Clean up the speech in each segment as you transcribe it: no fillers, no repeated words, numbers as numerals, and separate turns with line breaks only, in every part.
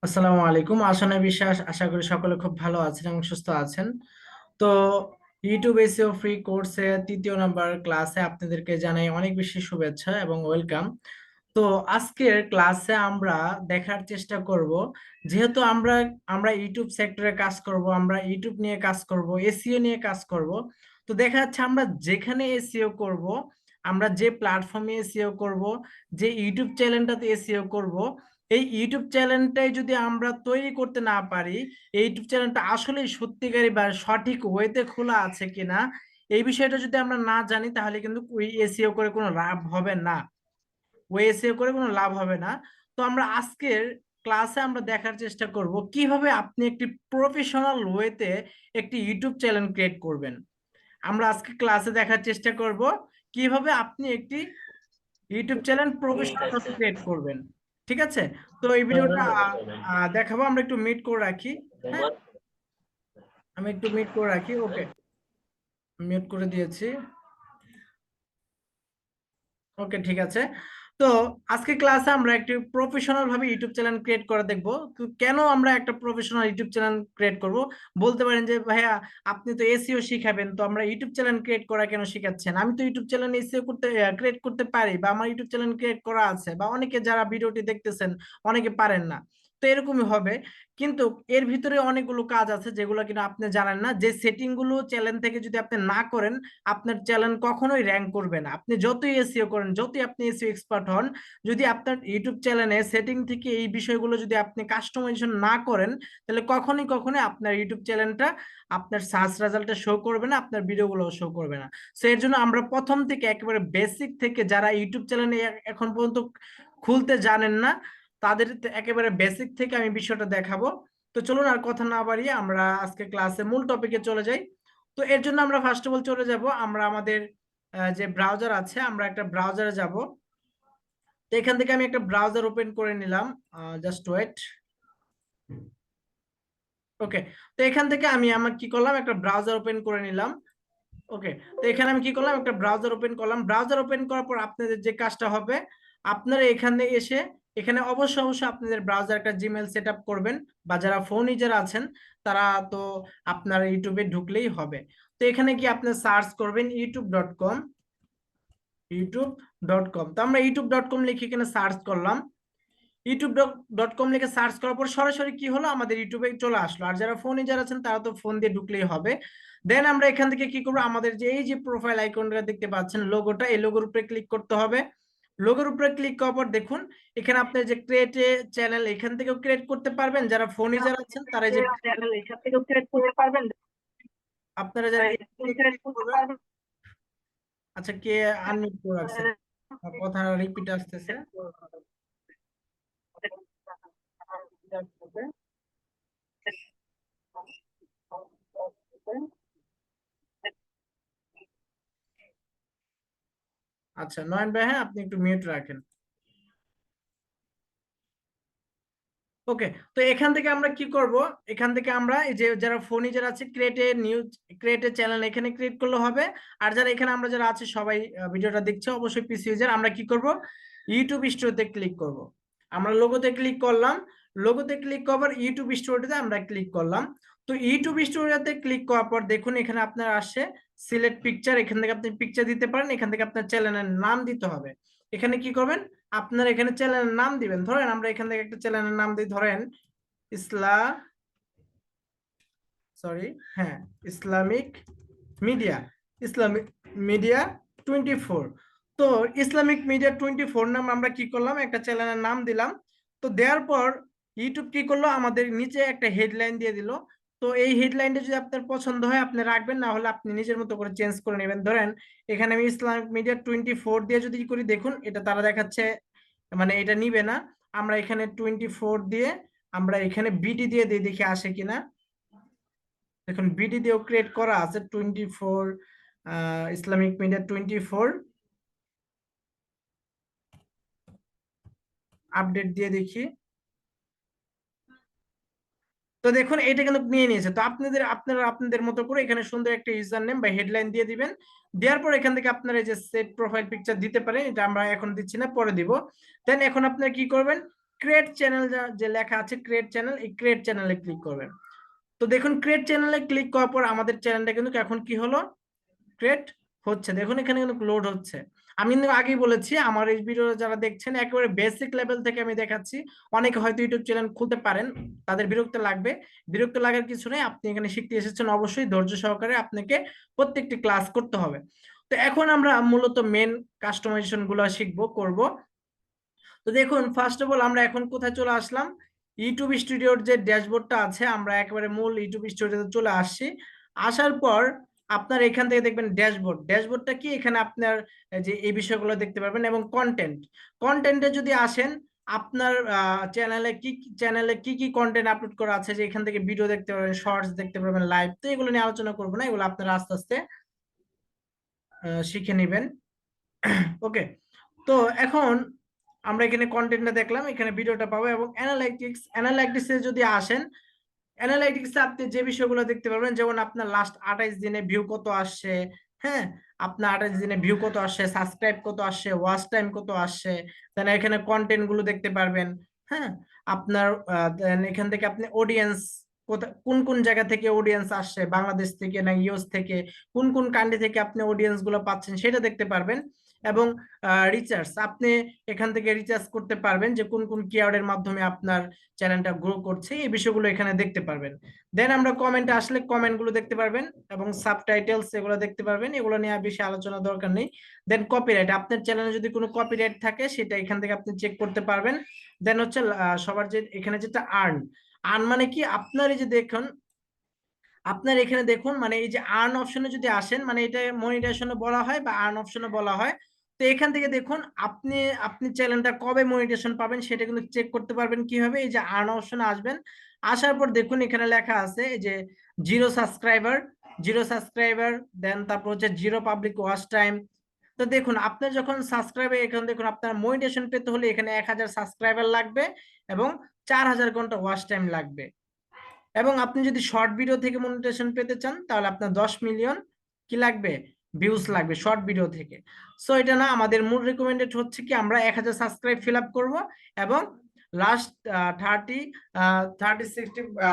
আসসালামু আলাইকুম। আশা বিশ্বাস, আশা করি সকলে খুব ভালো আছেন এবং সুস্থ আছেন। তো ইউটিউব এসইও ফ্রি কোর্সে তৃতীয় নাম্বার ক্লাসে আপনাদেরকে জানাই অনেক বেশি শুভেচ্ছা এবং ওয়েলকাম। তো আজকের ক্লাসে আমরা দেখার চেষ্টা করব, যেহেতু আমরা আমরা ইউটিউব সেক্টরে কাজ করব, আমরা ইউটিউব নিয়ে কাজ করব, এসইও নিয়ে কাজ করব। তো দেখা যাচ্ছে আমরা যেখানে এসইও করব, আমরা যে প্ল্যাটফর্মে এসইও করব, যে ইউটিউব চ্যানেলটাতে এসইও করব, এই ইউটিউব চ্যানেলটাই যদি আমরা তৈরি করতে না পারি, এই ইউটিউব চ্যানেলটা আসলে সত্যিকারী বা সঠিক ওয়েতে খোলা আছে কিনা, এই বিষয়টা যদি আমরা না জানি, তাহলে কিন্তু ওই এসইও করে কোনো লাভ হবে না। ওই এসইও করে কোনো লাভ হবে না। তো আমরা আজকের ক্লাসে আমরা দেখার চেষ্টা করব কিভাবে আপনি একটি প্রফেশনাল ওয়েতে একটি ইউটিউব চ্যানেল ক্রিয়েট করবেন। আমরা আজকে ক্লাসে দেখার চেষ্টা করব কিভাবে আপনি একটি ইউটিউব চ্যানেল
ঠিক
প্রফেশনাল ভাবে
আছে।
ক্রিয়েট করবেন। ঠিক আছে? তো এই ভিডিওটা দেখাবো। আমরা একটু মিট করে রাখি। হ্যাঁ,
তোমার
আমি একটু মিট করে রাখি। ওকে, মিউট করে দিয়েছি। ওকে, ঠিক আছে। তো আজকে ক্লাসে আমরা একটি প্রফেশনাল ভাবে ইউটিউব চ্যানেল ক্রিয়েট করে দেখব। তো কেন আমরা একটা প্রফেশনাল ইউটিউব চ্যানেল ক্রিয়েট করব? বলতে পারেন যে ভাইয়া, আপনি তো এসইও শিখাবেন, তো আমরা ইউটিউব চ্যানেল ক্রিয়েট করা কেন শিখাচ্ছেন? আমি তো ইউটিউব চ্যানেল এসইও করতে ক্রিয়েট করতে পারি, বা আমার ইউটিউব চ্যানেল ক্রিয়েট করা আছে, বা অনেকে যারা ভিডিওটি দেখতেছেন অনেকে পারেন না। তো এরকমই হবে। কিন্তু এর ভিতরে অনেকগুলো কাজ আছে যেগুলো কিনা আপনি জানেন না। যে সেটিং গুলো চ্যানেল থেকে যদি আপনি না করেন, আপনার চ্যানেল কখনোই র্যাঙ্ক করবে না। আপনি যতই এসইও করেন, যতই আপনি এসইও এক্সপার্ট হন, যদি আপনার ইউটিউব চ্যানেলে সেটিং থেকে এই বিষয়গুলো যদি আপনি কাস্টমাইজেশন না করেন, তাহলে কখনোই আপনার ইউটিউব চ্যানেলটা আপনার সার্চ রেজাল্টে শো করবে না, আপনার ভিডিওগুলো শো করবে না। সো এর জন্য আমরা প্রথম থেকে একেবারে বেসিক থেকে, যারা ইউটিউব চ্যানেলে এখন পর্যন্ত খুলতে জানেন না, তাদের একেবারে বেসিক থেকে আমি বিষয়টা দেখাবো। তো চলুন আর কথা না বাড়িয়ে আমরা আজকে ক্লাসে মূল টপিকে চলে যাই। তো এর জন্য আমরা ফার্স্ট অফ অল চলে যাব আমরা আমাদের যে ব্রাউজার আছে, আমরা একটা ব্রাউজারে যাব। তো এখান থেকে আমি একটা ব্রাউজার ওপেন করে নিলাম। Just wait. ওকে, তো এখান থেকে আমি আমার কি করলাম, একটা ব্রাউজার ওপেন করে নিলাম। ওকে, তো এখানে আমি কি করলাম, একটা ব্রাউজার ওপেন করলাম। ব্রাউজার ওপেন করার পর আপনাদের যে কাজটা হবে, আপনারা এখানে এসে এখানে অবশ্যই আপনাদের ব্রাউজার একটা জিমেল সেট আপ করবেন, বা যারা ফোন ইউজার আছেন তারা তো আপনার ইউটিউবে ঢুকলেই হবে। তো এখানে কি আপনি সার্চ করবেন youtube.com। ইউটিউব.com, তো আমরা youtube.com লিখে এখানে সার্চ করলাম। youtube.com লিখে সার্চ করার পর সরাসরি কি হলো, আমাদের ইউটিউবে চলে আসলো। আর যারা ফোন ইউজার আছেন তারা তো ফোন দিয়ে ঢুকলেই হবে। দেন আমরা এখান থেকে কি করবো, আমাদের যে এই যে প্রোফাইল আইকনটা দেখতে পাচ্ছেন, লোগোটা, এই লোগোর উপরে ক্লিক করতে হবে। লোগোর উপরে ক্লিক করার পর দেখুন এখানে আপনার যে ক্রিয়েট চ্যানেল, এখান থেকেও ক্রিয়েট করতে পারবেন। যারা ফোন ইউজার আছেন তারা এই যে
এখান থেকেও ক্রিয়েট করতে পারবেন।
আপনারা যারা ক্লিক করবেন। আচ্ছা, কে আনমিউট করে রাখছেন? আমার কথা রিপিট আসতেছে। আচ্ছা নয়ন ভাই, হ্যাঁ আপনি একটু মিউট রাখেন। ওকে, তো এখান থেকে আমরা কি করব, এখান থেকে আমরা এই যে যারা ফোন ইউজার আছে, ক্রিয়েট এ চ্যানেল এখানে ক্রিয়েট করলে হবে। আর যারা এখানে আমরা যারা আছে সবাই ভিডিওটা দেখছে অবশ্যই পিসি ইউজার, আমরা কি করব, ইউটিউব স্টুডিওতে ক্লিক করব। আমরা লোগোতে ক্লিক করলাম। লোগোতে ক্লিক করার ইউটিউব স্টুডিওতে আমরা ক্লিক করলাম। তো ইউটিউব স্টুডিওতে ক্লিক করার পর দেখুন এখানে আপনার আসছে সিলেক্ট পিকচার। এখান থেকে আপনি পিকচার দিতে পারেন, এখান থেকে আপনার চ্যানেলের নাম দিতে হবে। এখানে কি করবেন, আপনার এখানে চ্যানেলের নাম দিবেন। ধরেন আমরা এখান থেকে একটা চ্যানেলের নাম দিই, ধরেন ইসলা সরি হ্যাঁ, ইসলামিক মিডিয়া, ইসলামিক মিডিয়া 24। তো ইসলামিক মিডিয়া 24 নাম আমরা কি করলাম, একটা চ্যানেলের নাম দিলাম। তো দেওয়ার পর ইউটিউব কি করলো, আমাদের নিচে একটা হেডলাইন দিয়ে দিল। তো এই হেডলাইনটা যদি আপনার পছন্দ হয় আপনি রাখবেন, না হলে আপনি নিজের মতো করে চেঞ্জ করে নেবেন। ধরেন এখানে আমি ইসলামিক মিডিয়া 24 দিয়ে যদি করি, দেখুন এটা তারা দেখাচ্ছে, মানে এটা নিবে না। আমরা এখানে 24 দিয়ে আমরা এখানে বিডি দিয়ে দিই, দেখি আসে কিনা। দেখুন বিডি দিয়েও ক্রিয়েট করা আছে 24, ইসলামিক মিডিয়া 24। আপডেট দিয়ে দেখি। তো দেখুন এটা কিন্তু নিয়ে নিয়েছে। তো আপনারা আপনাদের মতো করে এখানে সুন্দর একটা ইউজার নেম বা হেডলাইন দিয়ে দিবেন। দেওয়ার পর এখান থেকে আপনারা এই যে সেট প্রোফাইল পিকচার দিতে পারেন, এটা আমরা এখন দিচ্ছি না, পরে দিব। দেন এখন আপনারা কি করবেন, ক্রিয়েট চ্যানেল যে লেখা আছে ক্রিয়েট চ্যানেল, এই ক্রিয়েট চ্যানেলে ক্লিক করবেন। তো দেখুন ক্রিয়েট চ্যানেলে ক্লিক করার পর আমাদের চ্যানেলটা কিন্তু এখন কি হলো, ক্রিয়েট হচ্ছে। দেখুন এখানে কিন্তু লোড হচ্ছে। আমি কিন্তু আগেই বলেছি আমার এই ভিডিও যারা দেখছেন একেবারে বেসিক লেভেল থেকে আমি দেখাচ্ছি। অনেকে হয়তো ইউটিউব চ্যানেল খুলতে পারেন, তাদের বিরক্ত লাগবে। বিরক্ত লাগার কিছু নেই, আপনি এখানে শিখতে এসেছেন, অবশ্যই ধৈর্য সহকারে আপনাকে প্রত্যেকটি ক্লাস করতে হবে। তো এখন আমরা মূলত মেন কাস্টমাইজেশন গুলো শিখবো, করব। তো দেখুন ফার্স্ট অফ অল আমরা এখন কোথায় চলে আসলাম, ইউটিউব স্টুডিওর যে ড্যাশবোর্ডটা আছে, আমরা একেবারে মূল ইউটিউব স্টুডিওতে চলে আসছি। আসার পর আপনার এখান থেকে দেখবেন ড্যাশবোর্ড। ড্যাশবোর্ডটা কি, এখানে আপনার যে এই বিষয়গুলো দেখতে পারবেন এবং কন্টেন্ট। কন্টেন্টে যদি আসেন, আপনার চ্যানেলে কি কি কন্টেন্ট আপলোড করা আছে, যে এখান থেকে ভিডিও দেখতে পারবেন, শর্টস দেখতে পারবেন, লাইভ। তো এগুলো নিয়ে আলোচনা করবো না, এগুলো আপনারা আস্তে আস্তে শিখে নেবেন। ওকে। তো এখন আমরা এখানে কন্টেন্টটা দেখলাম, এখানে ভিডিওটা পাবো এবং অ্যানালাইটিক্সে যদি আসেন, অ্যানালাইটিক্সে আপনি যে বিষয়গুলো দেখতে পারবেন, যেমন আপনার লাস্ট 28 দিনে ভিউ কত আসছে, হ্যাঁ, আপনার 28 দিনে ভিউ কত আসছে, সাবস্ক্রাইব কত আসছে, ওয়াচ টাইম কত আসছে, দেন এখানে কন্টেন্ট গুলো দেখতে পারবেন। হ্যাঁ, আপনার দেন এখান থেকে আপনি অডিয়েন্স, কোন কোন জায়গা থেকে অডিয়েন্স আসছে, বাংলাদেশ থেকে না ইউএস থেকে, কোন কোন কান্ট্রি থেকে আপনি অডিয়েন্স গুলো পাচ্ছেন সেটা দেখতে পারবেন। এবং রিচার্জ, আপনি এখান থেকে রিচার্জ করতে পারবেন, যে কোন কোন কিওয়ার্ডের মাধ্যমে আপনার চ্যানেলটা গ্রো করছে, এই বিষয়গুলো এখানে দেখতে পারবেন। দেন আমরা কমেন্টে আসলে কমেন্ট গুলো দেখতে পারবেন এবং সাবটাইটেলস এগুলো দেখতে পারবেন, এগুলো নিয়ে বেশি আলোচনা দরকার নেই। দেন কপিরাইট, আপনার চ্যানেলে যদি কোনো কপিরাইট থাকে সেটা এখান থেকে আপনি চেক করতে পারবেন। দেন হচ্ছে সবার যে এখানে যেটা আর্ন, আর্ন মানে কি, আপনার এই যে দেখুন, আপনার এখানে দেখুন মানে এই যে আর্ন অপশনে যদি আসেন, মানে এটা মনিটাইজেশনে বলা হয় বা আর্ন অপশনে বলা হয়। তো এখান থেকে দেখুন আপনি আপনি চ্যানেলটা কবে মনিটাইজেশন পাবেন সেটা কিন্তু চেক করতে পারবেন কিভাবে, এই যে আর্ন অপশনে আসবেন। আসার পর দেখুন এখানে লেখা আছে এই যে জিরো সাবস্ক্রাইবার, জিরো সাবস্ক্রাইবার, দেন তারপর হচ্ছে জিরো পাবলিক ওয়াচ টাইম। তো দেখুন আপনার যখন সাবস্ক্রাইবার, এখানে দেখুন আপনার মনিটাইজেশন পেতে হলে এখানে 1000 সাবস্ক্রাইবার লাগবে এবং 4000 ঘন্টা ওয়াচ টাইম লাগবে। এবং আপনি যদি শর্ট ভিডিও থেকে মনিটাইজেশন পেতে চান তাহলে আপনার 10 মিলিয়ন কি লাগবে, ভিউজ লাগবে শর্ট ভিডিও থেকে। সো এটা না, আমাদের মূল রিকমেন্ডেড হচ্ছে কি আমরা 1000 সাবস্ক্রাইব ফিল আপ করবো এবং লাস্ট 60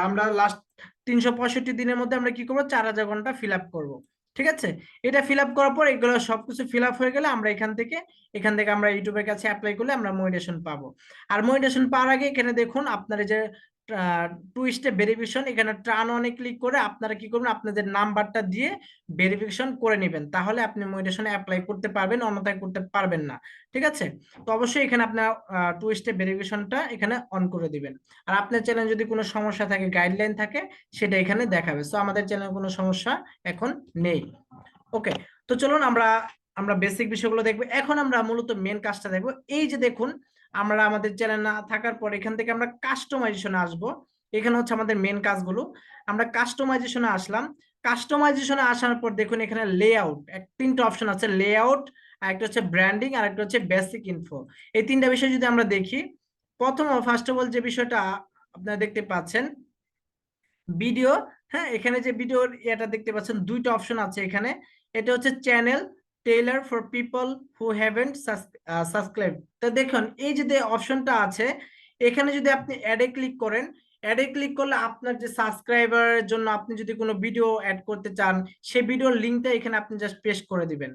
আমরা লাস্ট 365 দিনের মধ্যে আমরা কি করবো, 4000 ঘন্টা ফিল আপ করবো। ঠিক আছে, এটা ফিল আপ করার পর এগুলো সবকিছু ফিল আপ হয়ে গেলে আমরা এখান থেকে আমরা ইউটিউবের কাছে অ্যাপ্লাই করলে আমরা মনিটাইজেশন পাবো। আর মনিটাইজেশন পাওয়ার আগে এখানে দেখুন আপনার এই যে টু স্টেপ ভেরিফিকেশন, এখানে ট্রান অনে ক্লিক করে আপনারা কি করবেন, আপনাদের নাম্বারটা দিয়ে ভেরিফিকেশন করে নেবেন, তাহলে আপনি মনিটাইজেশনে অ্যাপ্লাই করতে পারবেন, অন্যথায় করতে পারবেন না। ঠিক আছে, তো অবশ্যই এখানে আপনার টু স্টেপ ভেরিফিকেশনটা এখানে অন করে দিবেন। আর আপনার চ্যানেল যদি কোনো সমস্যা থাকে, গাইডলাইন থাকে, সেটা এখানে দেখাবে। সো আমাদের চ্যানেলে কোনো সমস্যা এখন নেই। ওকে, তো চলুন আমরা আমরা বেসিক বিষয়গুলো দেখবো। এখন আমরা মূলত মেন কাজটা দেখবো। এই যে দেখুন, আমরা আমাদের চ্যানেল না থাকার পর এখান থেকে আমরা কাস্টমাইজেশনে আসবো। এখানে হচ্ছে আমাদের মেন কাজগুলো। আমরা কাস্টমাইজেশনে আসলাম। কাস্টমাইজেশনে আসার পর দেখুন এখানে লেআউট, তিনটা অপশন আছে, লেআউট, আর একটা হচ্ছে ব্র্যান্ডিং, আর একটা হচ্ছে বেসিক ইনফো। এই তিনটা বিষয় যদি আমরা দেখি, ফার্স্ট অফ অল যে বিষয়টা আপনারা দেখতে পাচ্ছেন, ভিডিও। হ্যাঁ, এখানে যে ভিডিওর এটা দেখতে পাচ্ছেন, দুইটা অপশন আছে এখানে। এটা হচ্ছে channel Taylor for people who haven't subscribe. তো দেখুন এই যে অপশনটা আছে, এখানে যদি আপনি অ্যাডে ক্লিক করেন, অ্যাডে ক্লিক করলে আপনার যে সাবস্ক্রাইবারের জন্য আপনি যদি কোনো ভিডিও অ্যাড করতে চান, সেই ভিডিওর লিঙ্কটা এখানে আপনি জাস্ট পেস্ট করে দিবেন।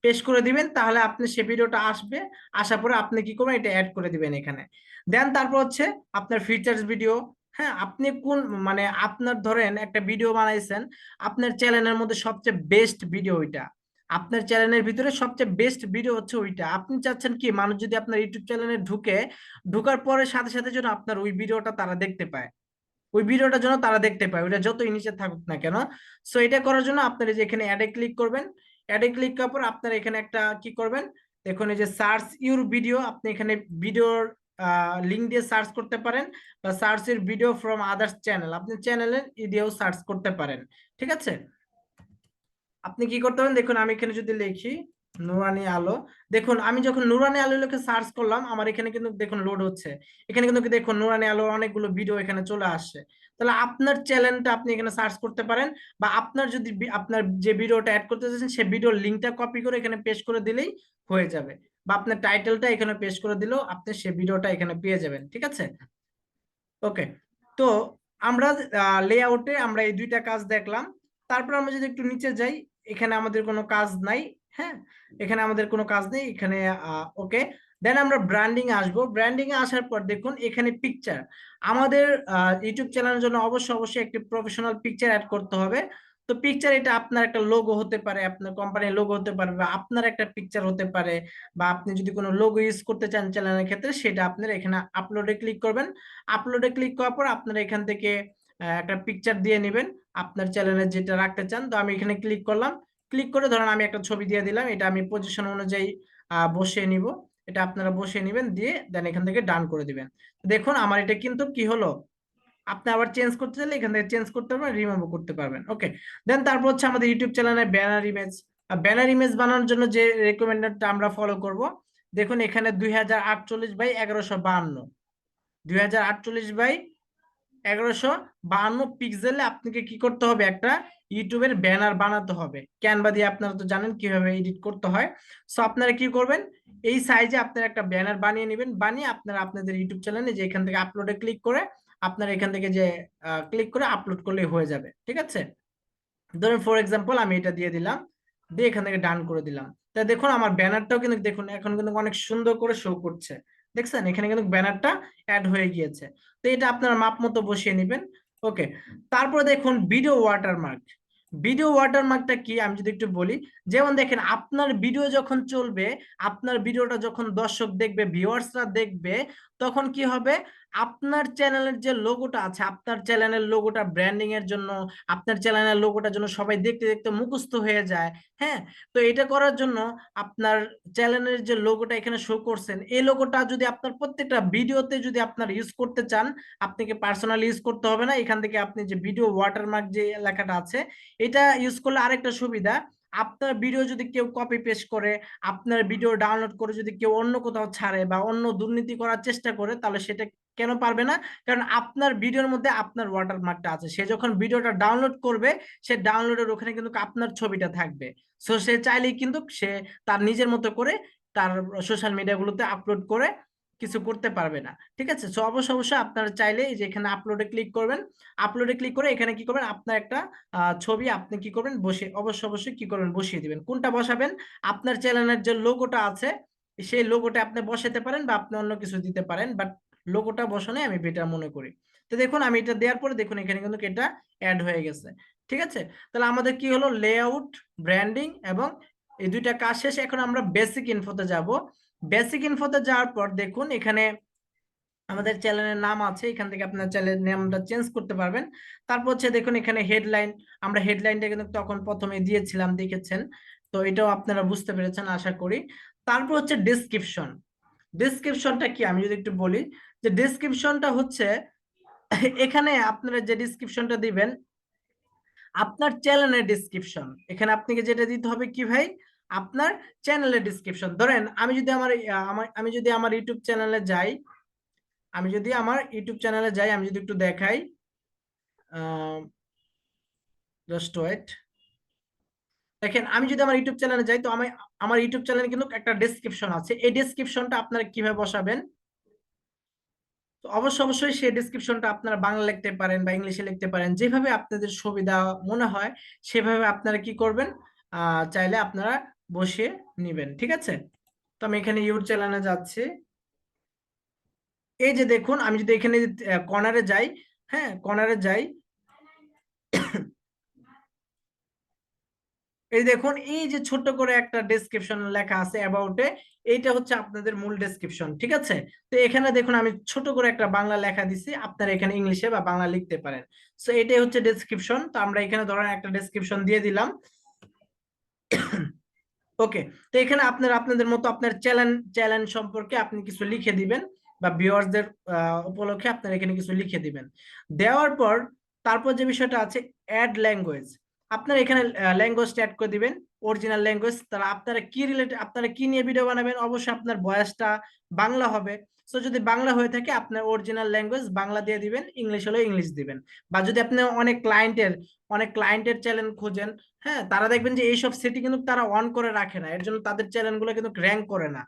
পেস্ট করে দিবেন, তাহলে আপনি সেই ভিডিওটা আসবে, আসার পরে আপনি কি করবেন, এটা অ্যাড করে দিবেন এখানে। দেন তারপর হচ্ছে আপনার ফিচার্স ভিডিও। হ্যাঁ, আপনি কোন মানে আপনার ধরেন একটা ভিডিও বানাইছেন, আপনার চ্যানেলের মধ্যে সবচেয়ে বেস্ট ভিডিও ওইটা, আপনার চ্যানেলের ভিতরে সবচেয়ে বেস্ট ভিডিও হচ্ছে ওইটা। আপনি চাচ্ছেন কি মানুষ যদি আপনার ইউটিউব চ্যানেলে ঢুকার পরে সাথে সাথে যেন আপনার ওই ভিডিওটা তারা দেখতে পায়, ওই ভিডিওটা যেন তারা দেখতে পায়, ওইটা যতই নিচে থাকুক না কেন। সো এটা করার জন্য আপনারা যে এখানে অ্যাডে ক্লিক করবেন। অ্যাডে ক্লিক করার পর আপনারা এখানে একটা কি করবেন, দেখুন এই যে সার্চ ইউর ভিডিও, আপনি এখানে ভিডিওর লিঙ্ক দিয়ে সার্চ করতে পারেন, বা search your video from others channel, আপনি চ্যানেলের দিয়েও সার্চ করতে পারেন। ঠিক আছে, আপনি কি করতে পারেন, দেখুন আমি এখানে যদি লিখি নুরানি আলো, দেখুন আমি যখন নুরানি আলো লিখে সার্চ করলাম, আমার এখানে কিন্তু দেখুন লোড হচ্ছে। এখানে কিন্তু দেখুন নুরানি আলো অনেকগুলো ভিডিও এখানে চলে আসছে। তাহলে আপনার চ্যানেলটা আপনি এখানে সার্চ করতে পারেন, বা আপনার যদি আপনার যে ভিডিওটা অ্যাড করতে চাচ্ছেন সেই ভিডিওর লিঙ্কটা কপি করে এখানে পেস্ট করে দিলেই হয়ে যাবে। বা আপনার টাইটেলটা এখানে পেস্ট করে দিলেও আপনি সেই ভিডিওটা এখানে পেয়ে যাবেন, ঠিক আছে। ওকে, তো আমরা লেআউটে আমরা এই দুইটা কাজ দেখলাম। তারপর আমরা যদি একটু নিচে যাই, এখানে আমাদের কোনো কাজ নাই। হ্যাঁ, এখানে আমাদের কোনো কাজ নেই এখানে। ওকে, দেন আমরা ব্র্যান্ডিং আসবো। ব্র্যান্ডিং এ আসার পর দেখুন এখানে পিকচার। আমাদের ইউটিউব চ্যানেলের জন্য অবশ্যই অবশ্যই একটি প্রফেশনাল পিকচার অ্যাড করতে হবে। তো পিকচার এটা আপনার একটা লোগো হতে পারে, আপনার কোম্পানির লোগো হতে পারে, বা আপনার একটা পিকচার হতে পারে, বা আপনি যদি কোনো লোগো ইউজ করতে চান চ্যানেলের ক্ষেত্রে, সেটা আপনার এখানে আপলোডে ক্লিক করবেন। আপলোডে ক্লিক করার পর আপনারা এখান থেকে একটা পিকচার দিয়ে নেবেন আপনার চ্যানেলে যেটা রাখতে চান। তো আমি এখানে ক্লিক করলাম। ক্লিক করে ধরেন আমি একটা ছবি দিয়ে দিলাম, এটা আমি পজিশন অনুযায়ী বসিয়ে নিব। এটা আপনারা বসিয়ে নেবেন, দিয়ে দেন এখান থেকে ডান করে দিবেন। দেখুন আমার এটা কিন্তু কি হলো। আপনি আবার চেঞ্জ করতে চাইলে এখান থেকে চেঞ্জ করতে পারবেন, রিমুভ করতে পারবেন। ওকে, দেন তারপর হচ্ছে আমাদের ইউটিউব চ্যানেলে ব্যানার ইমেজ। ব্যানার ইমেজ বানানোর জন্য যে রেকমেন্ডেডটা আমরা ফলো করব, দেখুন এখানে 2048 বাই 1152, 2048 বাই 1152 পিক্সেলে আপনাকে কি করতে হবে, একটা ইউটিউবের ব্যানার বানাতে হবে। ক্যানভা দিয়ে আপনারা তো জানেন কিভাবে এডিট করতে হয়। সো আপনারা কি করবেন, এই সাইজে আপনারা একটা ব্যানার বানিয়ে নেবেন। বানিয়ে আপনারা আপনাদের ইউটিউব চ্যানেলে যে এখান থেকে আপলোডে ক্লিক করে আপনারা এখান থেকে যে ক্লিক করে আপলোড করলে হয়ে যাবে, ঠিক আছে। ধরুন ফর এক্সাম্পল আমি এটা দিয়ে দিলাম, দিয়ে এখান থেকে ডান করে দিলাম। তা দেখুন আমার ব্যানারটাও কিন্তু দেখুন এখন কিন্তু অনেক সুন্দর করে শো করছে। দেখছেন এখানে কিন্তু ব্যানারটা অ্যাড হয়ে গিয়েছে। তো এটা আপনার মাপ মতো বসিয়ে নেবেন। ওকে, তারপরে দেখুন ভিডিও ওয়াটারমার্ক। ভিডিও ওয়াটারমার্কটা কি আমি যদি একটু বলি, যেমন দেখেন আপনার ভিডিও যখন চলবে, আপনার ভিডিওটা যখন দর্শক দেখবে, ভিউয়ার্সরা দেখবে, তখন কি হবে, আপনার চ্যানেলের যে লোগোটা আছে, আপনার চ্যানেলের লোগোটা ব্র্যান্ডিং এর জন্য, আপনার চ্যানেলের লোগোটার জন্য সবাই দেখতে দেখতে মুখস্থ হয়ে যায়। হ্যাঁ, তো এটা করার জন্য আপনার চ্যানেলের যে লোগোটা এখানে শো করছেন, এই লোগোটা যদি আপনার প্রত্যেকটা ভিডিওতে যদি আপনার ইউজ করতে চান, আপনাকে পার্সোনালি ইউজ করতে হবে না। এখান থেকে আপনি যে ভিডিও ওয়াটারমার্ক যে লেখাটা আছে, এটা ইউজ করলে আরেকটা সুবিধা, আপনার ভিডিও যদি কেউ কপি পেস্ট করে, আপনার ভিডিও ডাউনলোড করে যদি কেউ অন্য কোথাও ছাড়ে বা অন্য দুর্নীতি করার চেষ্টা করে, তাহলে সেটা কেন পারবে না, কারণ আপনার ভিডিওর মধ্যে আপনার ওয়াটারমার্কটা আছে। সে যখন ভিডিওটা ডাউনলোড করবে, সে ডাউনলোডের ওখানে কিন্তু আপনার ছবিটা থাকবে। সো সে চাইলেই কিন্তু সে তার নিজের মতো করে তার সোশ্যাল মিডিয়াগুলোতে আপলোড করে কিছু করতে পারবে না, ঠিক আছে। সো অবশ্যই অবশ্যই আপনারা চাইলে এই যে এখানে আপলোডে ক্লিক করবেন। আপলোডে ক্লিক করে এখানে কি করবেন, আপনার একটা ছবি আপনি কি করবেন, বসে অবশ্যই অবশ্যই কি করবেন, বসিয়ে দিবেন। কোনটা বসাবেন, আপনার চ্যানেলের যে লোগোটা আছে সেই লোগোটা আপনি বসাতে পারেন, বা আপনি অন্য কিছু দিতে পারেন, বাট লোগোটা বসানো আমি বেটার মনে করি। তো দেখুন আমি এটা দেওয়ার পরে দেখুন এখানে কিন্তু এটা অ্যাড হয়ে গেছে, ঠিক আছে। তাহলে আমাদের কি হলো, লেআউট, ব্র্যান্ডিং এবং এই দুইটা কাজ শেষ। এখন আমরা বেসিক ইনফোতে যাব। বেসিক ইনফোতে যাওয়ার পর দেখুন এখানে আমাদের চ্যানেলের নাম আছে, এখান থেকে আপনার চ্যানেলের নামটা চেঞ্জ করতে পারবেন। তারপর হচ্ছে দেখুন এখানে হেডলাইন, আমরা হেডলাইনটা কিন্তু তখন প্রথমে দিয়েছিলাম, দেখেছেন। তো এটাও আপনারা বুঝতে পেরেছেন আশা করি। তারপর হচ্ছে ডেসক্রিপশন। ডেসক্রিপশনটা কি আমি যদি একটু বলি, যে ডেসক্রিপশনটা হচ্ছে এখানে আপনারা যে ডেসক্রিপশনটা দিবেন, আপনার চ্যানেলের ডেসক্রিপশন। এখানে আপনাকে যেটা দিতে হবে কি ভাই, আপনার চ্যানেলের ডেসক্রিপশন। ধরেন আমি যদি আমি যদি আমার ইউটিউব চ্যানেলে যাই, আমি যদি একটু দেখাই, জাস্ট ওয়েট। দেখেন আমি যদি আমার ইউটিউব চ্যানেলে যাই, তো আমি আমার ইউটিউব চ্যানেলে কিন্তু একটা ডেসক্রিপশন আছে। এই ডেসক্রিপশনটা আপনারা কিভাবে বসাবেন, তো অবশ্যই অবশ্যই সেই ডেসক্রিপশনটা আপনারা বাংলা লিখতে পারেন বা ইংলিশে লিখতে পারেন, যেভাবে আপনাদের সুবিধা মনে হয় সেভাবে আপনারা কি করবেন, চাইলে আপনারা বসিয়ে নেবেন, ঠিক আছে। তো আমি এখানে ইউটিউব চ্যানেলে যাচ্ছি। এই যে দেখুন আমি যদি এখানে কর্নারে যাই, হ্যাঁ কর্নারে যাই, এই দেখুন এই যে ছোট্ট করে একটা ডেসক্রিপশন লেখা আছে অ্যাবাউটে, এইটা হচ্ছে আপনাদের মূল ডেসক্রিপশন, ঠিক আছে। তো এখানে দেখুন আমি ছোট করে একটা বাংলা লেখা দিছি, আপনারা এখানে ইংলিশে বা বাংলা লিখতে পারেন। সো এটাই হচ্ছে ডেসক্রিপশন। তো আমরা এখানে ধরেন একটা ডেসক্রিপশন দিয়ে দিলাম। ওকে, তো এখানে আপনারা আপনাদের মতো আপনার চ্যানেল সম্পর্কে আপনি কিছু লিখে দিবেন, বা ভিউয়ারদের উপলক্ষে আপনারা এখানে কিছু লিখে দিবেন। দেওয়ার পর তারপর যে বিষয়টা আছে, অ্যাড ল্যাঙ্গুয়েজ। আপনারা এখানে ল্যাঙ্গুয়েজটা অ্যাড করে দিবেন, অরিজিনাল ল্যাঙ্গুয়েজ। তাহলে আপনারা কি নিয়ে ভিডিও বানাবেন, অবশ্যই আপনার ভয়েসটা বাংলা হবে। সো যদি বাংলা হয়ে থাকে আপনার অরিজিনাল ল্যাঙ্গুয়েজ বাংলা দিয়ে দিবেন, ইংলিশ হলে ইংলিশ দিবেন। বা যদি আপনি অনেক ক্লায়েন্টের চ্যানেল খোঁজেন, হ্যাঁ তারা দেখবেন যে এইসব সেটিং কিন্তু তারা অন করে রাখে না, এর জন্য তাদের চ্যানেলগুলো কিন্তু র্যাঙ্ক করে না।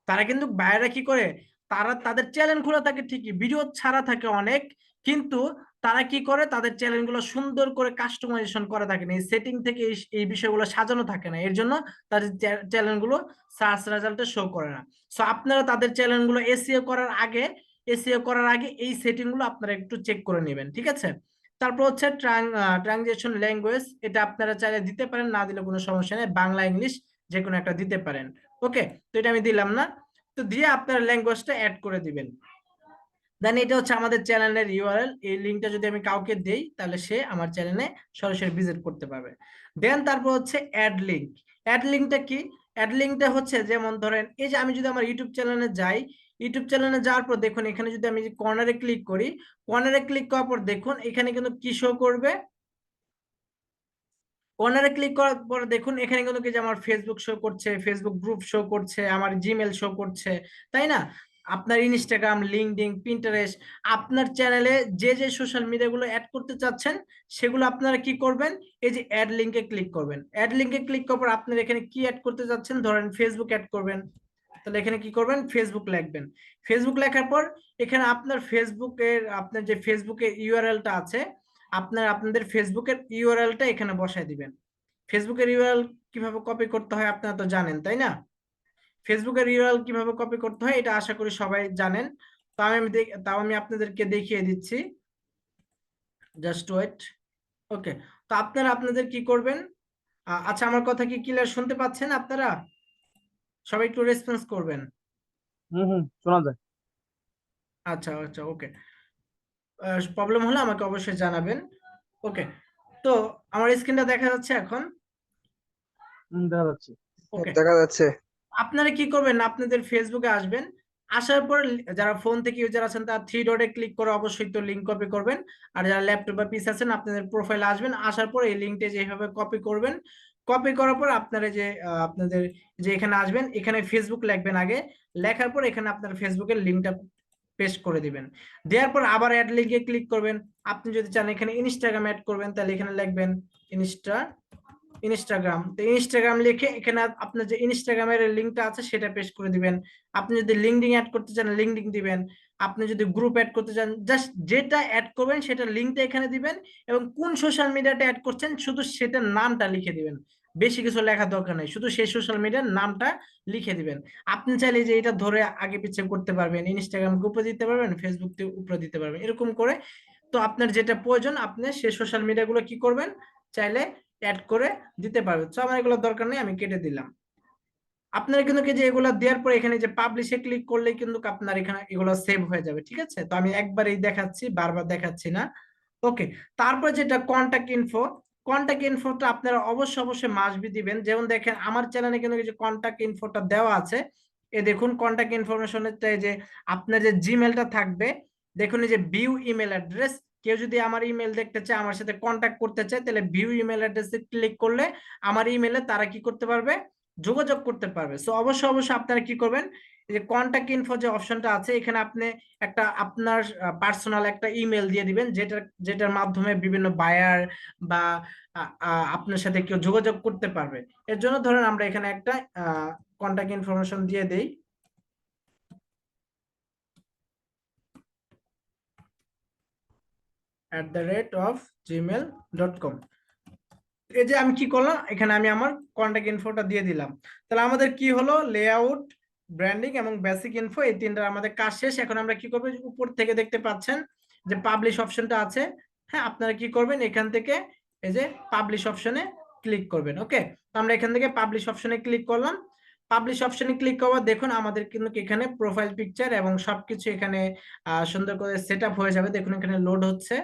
তারা কিন্তু বাইরে কি করে, তারা তাদের চ্যানেল খোলা থাকে ঠিকই, ভিডিও ছাড়া থাকে অনেক, কিন্তু তারা কি করে, তাদের চ্যানেল গুলো সুন্দর করে কাস্টমাইজেশন করা থাকে না, এই সেটিং থেকে এই বিষয়গুলো সাজানো থাকে না, এর জন্য তাদের চ্যানেল গুলো সার্চ রেজাল্টে শো করে না। সো আপনারা তাদের চ্যানেল গুলো এসইও করার আগে এই সেটিং গুলো আপনারা একটু চেক করে নেবেন, ঠিক আছে। তারপর হচ্ছে ট্রানজেকশন ল্যাঙ্গুয়েজ, এটা আপনারা চাইলে দিতে পারেন, না দিলে কোনো সমস্যা নেই, বাংলা ইংলিশ যে কোনো একটা দিতে পারেন। ওকে, তো এটা আমি দিলাম না, তো দিয়ে আপনার ল্যাঙ্গুয়েজটা অ্যাড করে দিবেন। দেন এটা হচ্ছে আমাদের চ্যানেলের ইউআরএল, এই লিঙ্কটা যদি আমি কাউকে দেই তাহলে সে আমার চ্যানেলে সরাসরি ভিজিট করতে পারবে। দেন তারপর হচ্ছে অ্যাড লিঙ্ক। অ্যাড লিঙ্কটা কি? অ্যাড লিঙ্কটা হচ্ছে যেমন ধরেন এই যে আমি যদি আমার ইউটিউব চ্যানেলে যাই, ইউটিউব চ্যানেলে যাওয়ার পর দেখুন এখানে যদি আমি কর্নারে ক্লিক করি, কর্নারে ক্লিক করার পর দেখুন এখানে কিন্তু কি শো করবে, কর্নারে ক্লিক করার পর দেখুন এখানে কিন্তু কি যে আমার ফেসবুক শো করছে, ফেসবুক গ্রুপ শো করছে, আমার জিমেল শো করছে, তাই না? আপনার ইনস্টাগ্রাম, লিঙ্কডইন, পিন্টারেস্ট, আপনার চ্যানেলে যে যে সোশ্যাল মিডিয়াগুলো অ্যাড করতে চাচ্ছেন সেগুলো আপনারা কি করবেন, এই যে অ্যাড লিঙ্কে ক্লিক করবেন। অ্যাড লিঙ্কে ক্লিক করার পর আপনারা এখানে কি অ্যাড করতে চাচ্ছেন, ধরেন ফেসবুক অ্যাড করবেন, তাহলে এখানে কি করবেন, ফেসবুক লিখবেন। ফেসবুক লেখার পর এখানে আপনার ফেসবুকের, আপনার যে ফেসবুকের ইউআরএলটা আছে, আপনাদের ফেসবুকের ইউআরএলটা এখানে বসায় দিবেন। ফেসবুকের ইউআরএল কিভাবে কপি করতে হয় আপনারা তো জানেন, তাই না? ফেসবুকের ইউআরএল কিভাবে কপি করতে হয় এটা আশা করি সবাই জানেন। তাও আমি আপনাদেরকে দেখিয়ে দিচ্ছি, জাস্ট ওয়েট। ওকে, তো আপনারা আপনাদের কি করবেন, আচ্ছা আমার কথা কি ক্লিয়ার শুনতে পাচ্ছেন আপনারা? সবাই একটু রেসপন্স করবেন।
হুম, শোনা যায়।
আচ্ছা আচ্ছা, ওকে। প্রবলেম হলে আমাকে অবশ্যই জানাবেন। ওকে, তো আমার স্ক্রিনটা দেখা যাচ্ছে এখন?
দেখা যাচ্ছে।
ওকে,
দেখা যাচ্ছে।
আপনারা কি করবেন, আপনাদের ফেসবুকে আসবেন, আসার পর যারা ফোন থেকে ইউজার আছেন তারা থ্রি ডটে ক্লিক করে অবশ্যই তো লিঙ্ক কপি করবেন, আর যারা ল্যাপটপ বা পিসি আছেন আপনাদের প্রোফাইলে আসবেন, আসার পর এই লিঙ্কটা যেভাবে কপি করবেন, কপি করার পর আপনারা যে আপনাদের যে এখানে আসবেন, এখানে ফেসবুক লিখবেন আগে, লেখার পর এখানে আপনার ফেসবুকের লিঙ্কটা পেস্ট করে দিবেন। দেওয়ার পর আবার অ্যাড লিঙ্কে ক্লিক করবেন। আপনি যদি চান এখানে ইনস্টাগ্রাম অ্যাড করবেন তাহলে এখানে লিখবেন ইনস্টাগ্রাম, তো ইনস্টাগ্রাম লিখে এখানে আপনার যে ইনস্টাগ্রামের লিঙ্কটা আছে সেটা পেস্ট করে দিবেন। আপনি যদি লিঙ্কডইন অ্যাড করতে চান লিঙ্কডইন দিবেন। আপনি যদি গ্রুপ অ্যাড করতে চান জাস্ট যেটা অ্যাড করবেন সেটা লিঙ্কটা এখানে দিবেন, এবং কোন সোশ্যাল মিডিয়াটা অ্যাড করছেন শুধু সেটার নামটা লিখে দিবেন, বেশি কিছু লেখার দরকার নেই, শুধু সেই সোশ্যাল মিডিয়ার নামটা লিখে দিবেন। আপনি চাইলে যে এটা ধরে আগে পিছিয়ে করতে পারবেন, ইনস্টাগ্রাম উপরে দিতে পারবেন, ফেসবুক উপরে দিতে পারবেন, এরকম করে। তো আপনার যেটা প্রয়োজন আপনি সেই সোশ্যাল মিডিয়াগুলো কি করবেন, চাইলে অ্যাড করে দিতে পারবেন। তো আমার এগুলো দরকার নেই, আমি কেটে দিলাম। আপনারা কিন্তু কি যে এগুলো দেওয়ার পর এখানে যে পাবলিশে ক্লিক করলেই কিন্তু আপনার এখানে এগুলো সেভ হয়ে যাবে, ঠিক আছে। তো আমি একবারই দেখাচ্ছি, বারবার দেখাচ্ছি না। ওকে, তারপর যেটা কন্টাক্ট ইনফোটা আপনারা অবশ্যই মাসবি দিবেন। যেমন দেখেন আমার চ্যানেলে কিন্তু যে কন্টাক্ট ইনফোটা দেওয়া আছে, এই দেখুন কন্টাক্ট ইনফরমেশনের যে আপনার যে জিমেলটা থাকবে, দেখুন এই যে ভিউ ইমেল অ্যাড্রেস, কেউ যদি আমার ইমেল দেখতে চায়, আমার সাথে কন্টাক্ট করতে চায়, তাহলে ভিউ ইমেল অ্যাড্রেসে ক্লিক করলে আমার ইমেলে তারা কি করতে পারবে, যোগাযোগ করতে পারবে। সো অবশ্যই আপনারা কি করবেন, এই যে কন্টাক্ট ইনফো যে অপশনটা আছে এখানে আপনি একটা আপনার পার্সোনাল একটা ইমেল দিয়ে দিবেন, যেটার মাধ্যমে বিভিন্ন বায়ার বা আপনার সাথে কেউ যোগাযোগ করতে পারবে। এর জন্য ধরেন আমরা এখানে একটা কন্টাক্ট ইনফরমেশন দিয়ে দেই, @gmail.com। এই যে আমি কি করলাম, এখানে আমি আমার কন্টাক্ট ইনফোটা দিয়ে দিলাম। তাহলে আমাদের কি হলো, লেআউট, ব্র্যান্ডিং এবং বেসিক ইনফো, এই তিনটা আমাদের কাজ শেষ। এখন আমরা কি করবো, উপর থেকে দেখতে পাচ্ছেন যে পাবলিশ অপশনটা আছে, হ্যাঁ আপনারা কি করবেন এখান থেকে এই যে পাবলিশ অপশনে ক্লিক করবেন। ওকে, তো আমরা এখান থেকে পাবলিশ অপশনে ক্লিক করলাম। পাবলিশ অপশনে ক্লিক করবার দেখুন আমাদের কিন্তু এখানে প্রোফাইল পিকচার এবং সবকিছু এখানে সুন্দর করে সেট আপ হয়ে যাবে। দেখুন এখানে লোড হচ্ছে।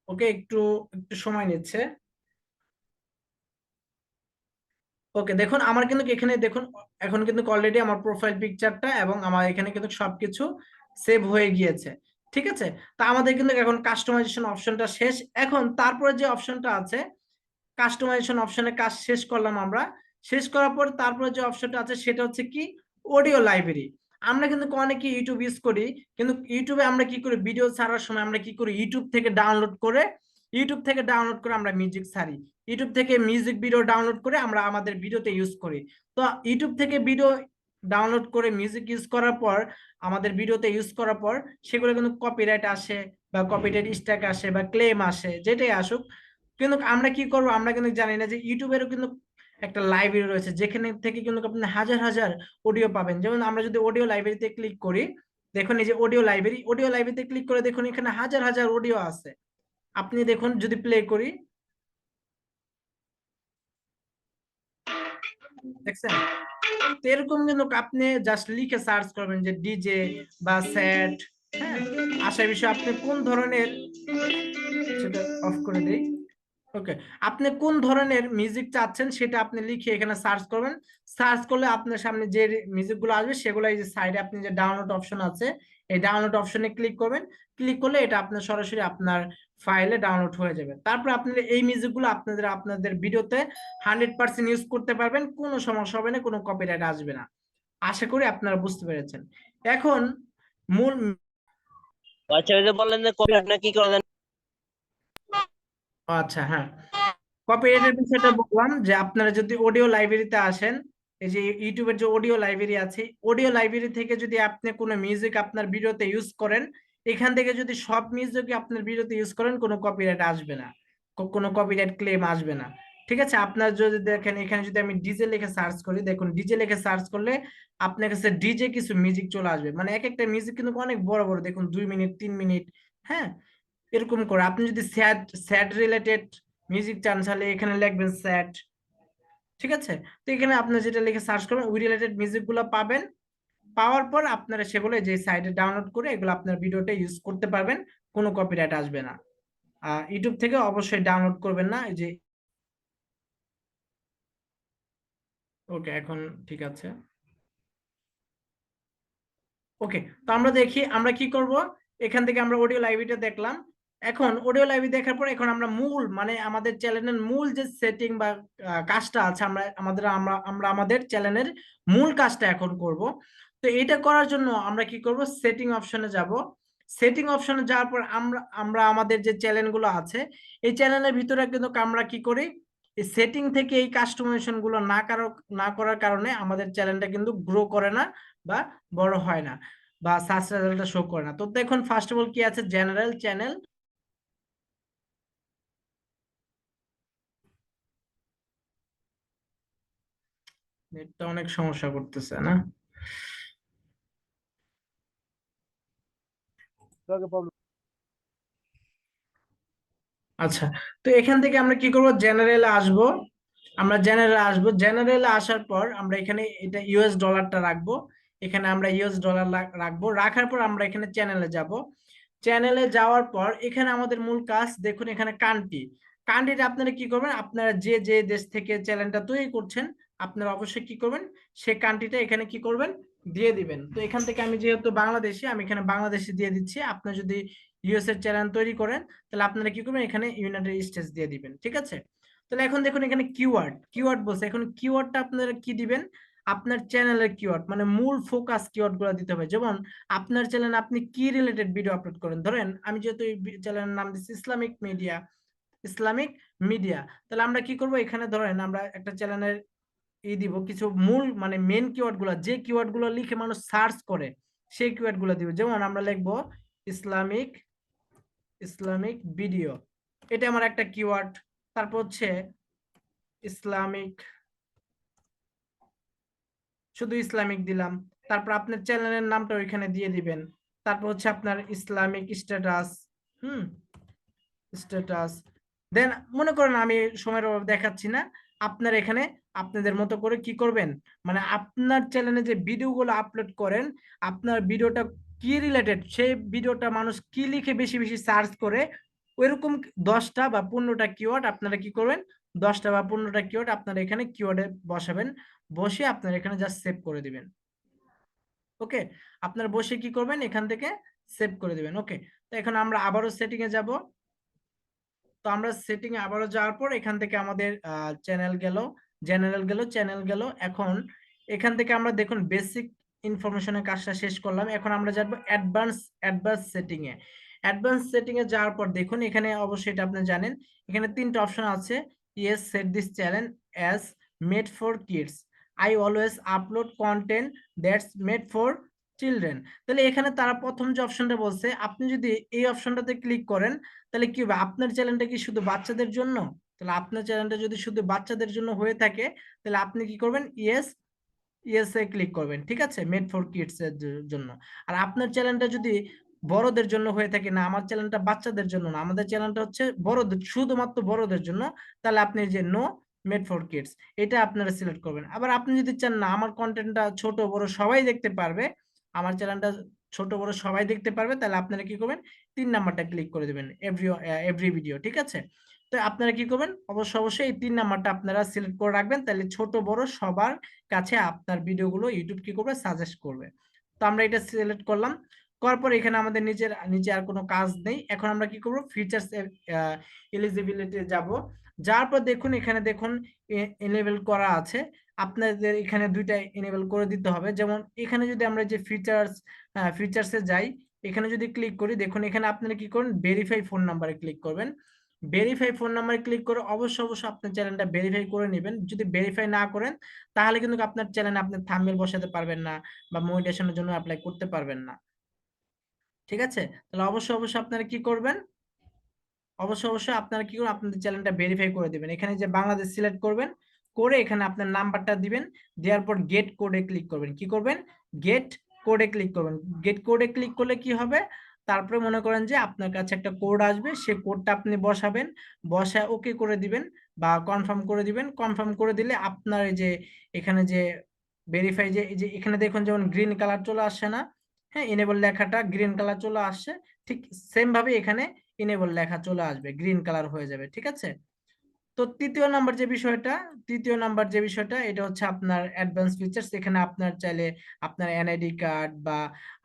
ওকে, একটু একটু সময় নিচ্ছে। ওকে, দেখুন আমার কিন্তু এখানে দেখুন এখন কিন্তু অলরেডি আমার প্রোফাইল পিকচারটা এবং আমার এখানে কিন্তু সবকিছু সেভ হয়ে গিয়েছে, ঠিক আছে। তা আমাদের কিন্তু এখন কাস্টমাইজেশন অপশনটা শেষ। এখন তারপরে যে অপশনটা আছে, কাস্টমাইজেশন অপশনে কাজ শেষ করলাম আমরা। শেষ করার পর তারপরে যে অপশনটা আছে সেটা হচ্ছে কি, অডিও লাইব্রেরি। আমরা কিন্তু অনেকে ইউটিউব ইউজ করি, কিন্তু ইউটিউবে আমরা কি করি, ভিডিও ছাড়ার সময় আমরা কি করি, ইউটিউব থেকে ডাউনলোড করে ইউটিউব থেকে ডাউনলোড করে আমরা মিউজিক ছাড়ি, ইউটিউব থেকে মিউজিক ভিডিও ডাউনলোড করে আমরা আমাদের ভিডিওতে ইউজ করি। তো ইউটিউব থেকে ভিডিও ডাউনলোড করে মিউজিক ইউজ করার পর আমাদের ভিডিওতে ইউজ করার পর সেগুলো কিন্তু কপিরাইট আসে বা কপিরাইট স্ট্রাইক আসে বা ক্লেম আসে, যেটাই আসুক, কিন্তু আমরা কি করব, আমরা কিন্তু জানি না যে ইউটিউবেরও কিন্তু একটা লাইব্রেরি রয়েছে যেখানে থেকে কিন্তু আপনি হাজার হাজার অডিও পাবেন। যেমন আমরা যদি অডিও লাইব্রেরিতে ক্লিক করি, দেখুন এই যে অডিও লাইব্রেরিতে ক্লিক করে দেখুন এখানে হাজার হাজার অডিও আছে। আপনি দেখুন যদি প্লে করি, দেখছেন? তো এরকম কিন্তু আপনি জাস্ট লিখে সার্চ করবেন যে ডিজে বা স্যাট, হ্যাঁ, আশা বিষয় আপনি কোন ধরনের, সেটা অফ করে দেই। ওকে, আপনি কোন ধরনের মিউজিক চাচ্ছেন সেটা আপনি লিখে এখানে সার্চ করবেন। সার্চ করলে আপনার সামনে যে মিউজিক গুলো আসবে সেগুলো এই যে সাইডে আপনি যে ডাউনলোড অপশন আছে, এই ডাউনলোড অপশনে ক্লিক করবেন। ক্লিক করলে এটা আপনার সরাসরি আপনার ফাইলে ডাউনলোড হয়ে যাবে। তারপর আপনারা এই মিউজিক গুলো আপনাদের ভিডিওতে 100% ইউজ করতে পারবেন, কোনো সমস্যা হবে না, কোনো কপিরাইট আসবে না। আশা করি আপনারা বুঝতে পেরেছেন। এখন মূল,
আচ্ছা, ওই যে বললেন যে কপিরাইট না কি করেন?
আচ্ছা হ্যাঁ, কপিরাইটের বিষয়টা বললাম যে আপনারা যদি অডিও লাইব্রেরিতে আসেন, এই যে ইউটিউবের যে অডিও লাইব্রেরি আছে, অডিও লাইব্রেরি থেকে যদি আপনি কোনো মিউজিক আপনার ভিডিওতে ইউজ করেন, এখান থেকে যদি সব মিউজিক আপনার ভিডিওতে ইউজ করেন কোনো কপিরাইট আসবে না, কোনো কপিরাইট ক্লেম আসবে না। ঠিক আছে, আপনার যদি দেখেন এখানে যদি আমি ডিজে লিখে সার্চ করি, দেখুন ডিজে লিখে সার্চ করলে আপনার কাছে ডিজে কিছু মিউজিক চলে আসবে। মানে এক একটা মিউজিক কিন্তু অনেক বড় বড়, দেখুন 2 মিনিট 3 মিনিট, হ্যাঁ, এরকম করে। আপনি যদি স্যাড স্যাড রিলেটেড মিউজিক চান তাহলে এখানে লিখবেন স্যাড, ঠিক আছে? তো এখানে আপনি যেটা লিখে সার্চ করবেন ওই রিলেটেড মিউজিক গুলো পাবেন। পাওয়ার পর আপনারা সেগুলো যে সাইটে ডাউনলোড করে এগুলো আপনার ভিডিওতে ইউজ করতে পারবেন, কোনো কপিরাইট আসবে না। ইউটিউব থেকে অবশ্যই ডাউনলোড করবেন না, এই যে ওকে এখন ঠিক আছে। ওকে, তো আমরা দেখি আমরা কি করব। এখান থেকে আমরা অডিও লাইব্রেরিটা দেখলাম। এখন অডিও লাইব্রেরি দেখার পর এখন আমরা মূল মানে আমাদের চ্যানেলের মূল যে সেটিং বা কাজটা আছে, আমরা আমাদের চ্যানেলের মূল কাজটা এখন করব। তো এটা করার জন্য আমরা কি করব, সেটিং অপশনে যাব। সেটিং অপশনে যাওয়ার পর আমরা আমরা আমাদের যে চ্যানেলগুলো আছে এই চ্যানেলের ভিতরে কিন্তু আমরা কি করি, এই সেটিং থেকে এই কাস্টমাইজেশন গুলো না করার কারণে আমাদের চ্যানেলটা কিন্তু গ্রো করে না বা বড় হয় না বা সার্চ রেজাল্টটা শো করে না। তো দেখুন ফার্স্ট অফ অল কি আছে, জেনারেল চ্যানেল, নেটটা অনেক সমস্যা করতেছে না।
প্রবলেম।
আচ্ছা, তো এখান থেকে আমরা কি করব, জেনারেলে আসব। আমরা জেনারেলে আসব, জেনারেলে আসার পর আমরা এখানে এটা ইউএস ডলারটা রাখবো। এখানে আমরা ইউএস ডলার রাখবো। রাখার পর আমরা এখানে চ্যানেলে যাব। চ্যানেলে যাওয়ার পর এখানে আমাদের মূল কাজ দেখুন, এখানে কান্ট্রি, কান্ট্রিটা আপনারা কি করবেন, আপনারা যে যে দেশ থেকে চ্যানেলটা তৈরি করছেন আপনারা অবশ্যই কি করবেন, সেই কান্ট্রিটা এখানে কি করবেন, দিয়ে দিবেন। তো এখান থেকে আমি যেহেতু বাংলাদেশি, আমি এখানে বাংলাদেশি দিয়ে দিচ্ছি। আপনারা যদি ইউএস এর চ্যানেল তৈরি করেন তাহলে আপনারা কি করবেন, এখানে ইউনাইটেড স্টেটস দিয়ে দিবেন। ঠিক আছে, তাহলে এখন দেখুন এখানে কিওয়ার্ড কিওয়ার্ড বলছে। এখন কিওয়ার্ডটা আপনারা কি দিবেন, আপনার চ্যানেলের কিওয়ার্ড মানে মূল ফোকাস কিওয়ার্ড গুলো দিতে হবে। যেমন আপনার চ্যানেলে আপনি কি রিলেটেড ভিডিও আপলোড করেন, ধরেন আমি যেহেতু এই চ্যানেলের নাম দিচ্ছি ইসলামিক মিডিয়া, ইসলামিক মিডিয়া, তাহলে আমরা কি করব, এখানে ধরেন আমরা একটা চ্যানেলের দিব কিছু মূল মানে মেন কিওয়ার্ড গুলো, যে কিওয়ার্ড গুলো লিখে মানুষ সার্চ করে সেই কিওয়ার্ড গুলো দিব। যেমন আমরা লিখবো ইসলামিক ইসলামিক ভিডিও, এটা আমার একটা কিওয়ার্ড। তারপর হচ্ছে ইসলামিক, শুধু ইসলামিক দিলাম। তারপর আপনার চ্যানেলের নামটা ওইখানে দিয়ে দিবেন। তারপর হচ্ছে আপনার ইসলামিক স্ট্যাটাস, স্ট্যাটাস। দেন মনে করেন আমি সময়ের অভাব দেখাচ্ছি না, আপনার এখানে আপনাদের মতো করে কি করবেন, মানে আপনার চ্যানেলে যে ভিডিওগুলো আপলোড করেন আপনার ভিডিওটা কি রিলেটেড, সেই ভিডিওটা মানুষ কি লিখে বেশি বেশি সার্চ করে, ওইরকম 10টা বা 15টা কিওয়ার্ড আপনারা কি করবেন, 10টা বা 15টা কিওয়ার্ড আপনারা এখানে কিওয়ার্ডে বসাবেন। বসে আপনারা এখানে জাস্ট সেভ করে দিবেন। ওকে, আপনারা বসে কি করবেন, এখান থেকে সেভ করে দিবেন। ওকে, তো এখন আমরা আবারও সেটিং এ যাব। তো আমরা সেটিং এ আবারও যাওয়ার পর এখান থেকে আমাদের চ্যানেল গেল, জেনারেল গেল, চ্যানেল গেল। এখন এখান থেকে আমরা দেখুন বেসিক ইনফরমেশনের কাজটা শেষ করলাম। এখন আমরা যাব অ্যাডভান্স সেটিং এ। অ্যাডভান্স সেটিং এ যাওয়ার পর দেখুন এখানে অবশ্যই এটা আপনি জানেন, এখানে 3টা অপশন আছে। Yes, set this channel as made for kids, I always upload content that's made for children. তাহলে এখানে তারা প্রথম যে অপশনটা বলছে, আপনি যদি এই অপশনটাতে ক্লিক করেন তাহলে কি হবে, আপনার চ্যানেলটা কি শুধু বাচ্চাদের জন্য? তাহলে আপনার চ্যানেলটা যদি শুধু বাচ্চাদের জন্য হয়ে থাকে তাহলে আপনি কি করবেন, ইয়েস, ইয়েস এ ক্লিক করবেন, ঠিক আছে, মেড ফর কিডস এর জন্য। আর আপনার চ্যানেলটা যদি বড়দের জন্য হয়ে থাকে, না আমার চ্যানেলটা বাচ্চাদের জন্য না, আমাদের চ্যানেলটা হচ্ছে বড়দের, শুধুমাত্র বড়দের জন্য, তাহলে আপনি যে নো মেড ফর কিডস এটা আপনারা সিলেক্ট করবেন। আবার আপনি যদি চান না আমার কন্টেন্টটা ছোট বড় সবাই দেখতে পারবে, আমার চ্যানেলটা ছোট বড় সবাই দেখতে পারবে, তাহলে আপনারা কি করবেন, 3 নাম্বারটা ক্লিক করে দেবেন, এভরি ভিডিও, ঠিক আছে। তো আপনারা কি করবেন, অবশ্যই এই 3 নাম্বারটা আপনারা সিলেক্ট করে রাখবেন, তাহলে ছোট বড় সবার কাছে আপনার ভিডিওগুলো ইউটিউব কি করবে, সাজেস্ট করবে। তো আমরা এটা সিলেক্ট করলাম, করার পর এখানে আমাদের নিচে আর কোনো কাজ নেই। এখন আমরা কি করব, ফিচার্স এলিজিবিলিটি যাব, যার পর দেখুন এখানে দেখুন এনেবল করা আছে, আপনাদের এখানে 2টা এনেবল করে দিতে হবে। যেমন এখানে যদি আমরা যে ফিচার্সে যাই, এখানে যদি ক্লিক করি, দেখুন এখানে আপনারা কি করবেন, ভেরিফাই ফোন নাম্বারে ক্লিক করবেন। ভেরিফাই ফোন নাম্বারে ক্লিক করে অবশ্যই আপনার চ্যানেলটা ভেরিফাই করে নেবেন। যদি ভেরিফাই না করেন তাহলে কিন্তু আপনার চ্যানেলে আপনি থাম্বনেল বসাতে পারবেন না বা মনিটাইজেশনের জন্য অ্যাপ্লাই করতে পারবেন না, ঠিক আছে। তাহলে অবশ্যই আপনারা কি করবেন, অবশ্যই আপনারা কি করবেন, আপনাদের চ্যানেলটা ভেরিফাই করে দিবেন। এখানে যে বাংলাদেশ সিলেক্ট করবেন, করে এখানে আপনার নাম্বারটা দিবেন, দেওয়ার পর গেট কোডে ক্লিক করবেন। কি করবেন, গেট কোডে ক্লিক করবেন। গেট কোডে ক্লিক করলে কি হবে, তারপরে মনে করেন যে আপনার কাছে একটা কোড আসবে, সেই কোডটা আপনি বসাবেন, বসায় ওকে করে দিবেন বা কনফার্ম করে দিবেন। কনফার্ম করে দিলে আপনার এই যে এখানে যে ভেরিফাই, যে এই যে এখানে দেখুন যেমন গ্রিন কালার চলে আসছে না, হ্যাঁ, এনেবল লেখাটা গ্রিন কালার চলে আসছে, ঠিক সেম ভাবে এখানে এনেবল লেখা চলে আসবে, গ্রিন কালার হয়ে যাবে, ঠিক আছে। তো তৃতীয় নাম্বার যে বিষয়টা এটা হচ্ছে আপনার অ্যাডভান্স ফিচার্স। এখানে আপনার চাইলে আপনার এনআইডি কার্ড বা